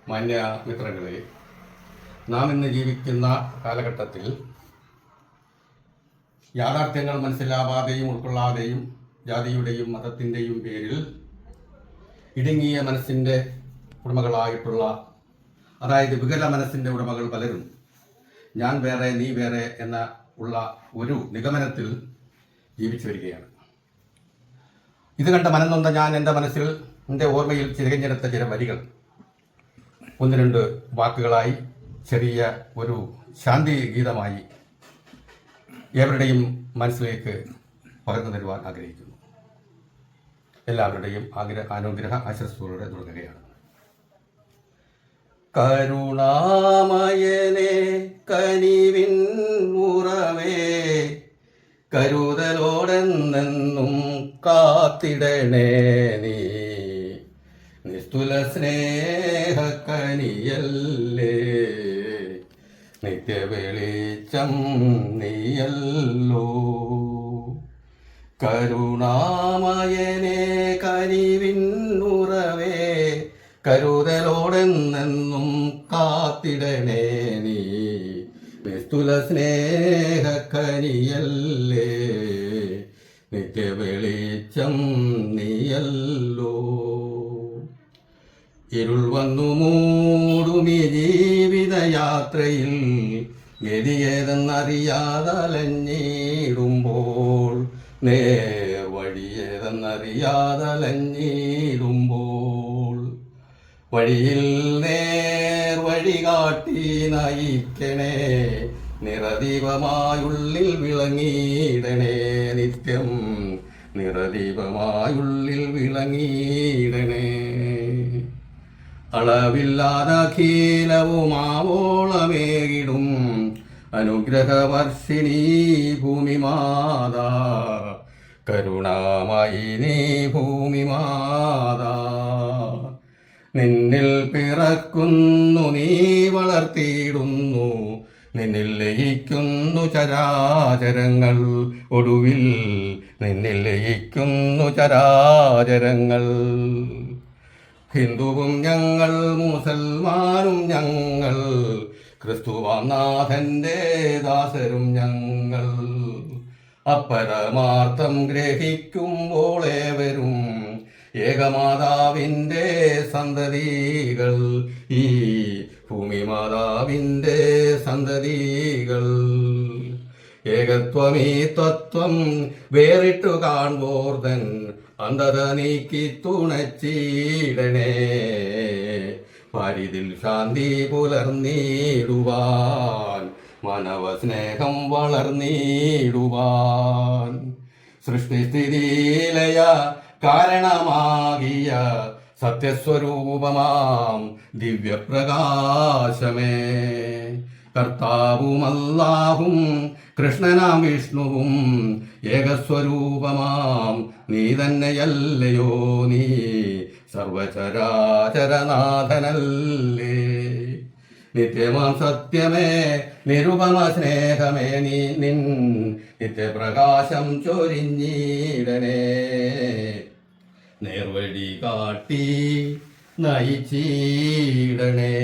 മാന്യ മിത്രങ്ങളെ, നാം ഇന്ന് ജീവിക്കുന്ന കാലഘട്ടത്തിൽ യാഥാർത്ഥ്യങ്ങൾ മനസ്സിലാവാതെയും ഉൾക്കൊള്ളാതെയും ജാതിയുടെയും മതത്തിൻ്റെയും പേരിൽ ഇടുങ്ങിയ മനസ്സിൻ്റെ ഉടമകളായിട്ടുള്ള, അതായത് വികല മനസ്സിൻ്റെ ഉടമകൾ പലരും ഞാൻ വേറെ നീ വേറെ എന്ന ഉള്ള ഒരു നിഗമനത്തിൽ ജീവിച്ചു വരികയാണ്. ഇത് കണ്ട മനംനൊന്ന ഞാൻ എൻ്റെ ഓർമ്മയിൽ തിരഞ്ഞെടുത്ത ചില വരികൾ ഒന്ന് രണ്ട് വാക്കുകളായി ചെറിയ ഒരു ശാന്തി ഗീതമായി ഏവരുടെയും മനസ്സിലേക്ക് പകർന്നു തരുവാൻ ആഗ്രഹിക്കുന്നു. എല്ലാവരുടെയും അനുഗ്രഹ ആശംസകളോടെ തുടങ്ങുകയാണ്. കരുണാമയനെ കനിവിൻ ഉറവേ, കരുതലോടെന്നെന്നും കാത്തിടണേ നീ, നിസ്തുല സ്നേഹക്കനിയല്ലേ, നിത്യവെളിച്ചം നീയല്ലോ. കരുണാമയനെ കനിവിൻ ഉറവേ, കരുതലോടെന്നെന്നും കാത്തിടണേ നീ, നിസ്തുല സ്നേഹക്കനിയല്ലേ, നിത്യവെളിച്ചം നീയല്ലോ. ഇരുൾ വന്നു മൂടുമീ ജീവിതയാത്രയിൽ ഗതിയേതെന്നറിയാതലഞ്ഞിടുമ്പോൾ, നേർവഴിയേതെന്നറിയാതലഞ്ഞിടുമ്പോൾ, വഴിയിൽ നേർവഴി കാട്ടി നയിക്കണേ, നിറദീപമായുള്ളിൽ വിളങ്ങിയിടണേ, നിത്യം നിറദീപമായുള്ളിൽ വിളങ്ങിയിടണേ. അളവില്ലാതഖീലവും ആവോളമേകിടും അനുഗ്രഹവർഷിണീ ഭൂമിമാതാ, കരുണാമയി നീ ഭൂമിമാതാ. നിന്നിൽ പിറക്കുന്നു നീ വളർത്തിയിടുന്നു, നിന്നിൽ ലയിക്കുന്നു ചരാചരങ്ങൾ, ഒടുവിൽ നിന്നിൽ ലയിക്കുന്നു ചരാചരങ്ങൾ. ഹിന്ദുവും ഞങ്ങൾ, മുസൽമാനും ഞങ്ങൾ, ക്രിസ്തുവാനാഥന്റെ ദാസരും ഞങ്ങൾ. അപ്പരമാർത്ഥം ഗ്രഹിക്കുമ്പോൾ ഏവരും ഏകമാതാവിൻ്റെ സന്തതികൾ, ഈ ഭൂമിമാതാവിൻ്റെ സന്തതികൾ. ഏകത്വമീ തത്വം വേറിട്ടു കാൺപോർതൻ അന്ധത നീക്കി തുണച്ചിടണേ, പരിതിൽ ശാന്തി പുലർന്നിടുവാൻ, മാനവ സ്നേഹം വളർന്നിടുവാൻ. സൃഷ്ടിസ്ഥിതിലയ കാരണമാകിയ സത്യസ്വരൂപമാം ദിവ്യപ്രകാശമേ, കർത്താവും അല്ലാഹും കൃഷ്ണനാം വിഷ്ണുവും ഏകസ്വരൂപമാം നീ തന്നെയല്ലയോ, നീ സർവചരാചരനാഥനല്ലേ. നിത്യമാം സത്യമേ, നിരുപമ സ്നേഹമേ, നീ നിൻ നിത്യപ്രകാശം ചൊരിഞ്ഞിടണേ, നേർവഴി കാട്ടി നയിച്ചിടണേ.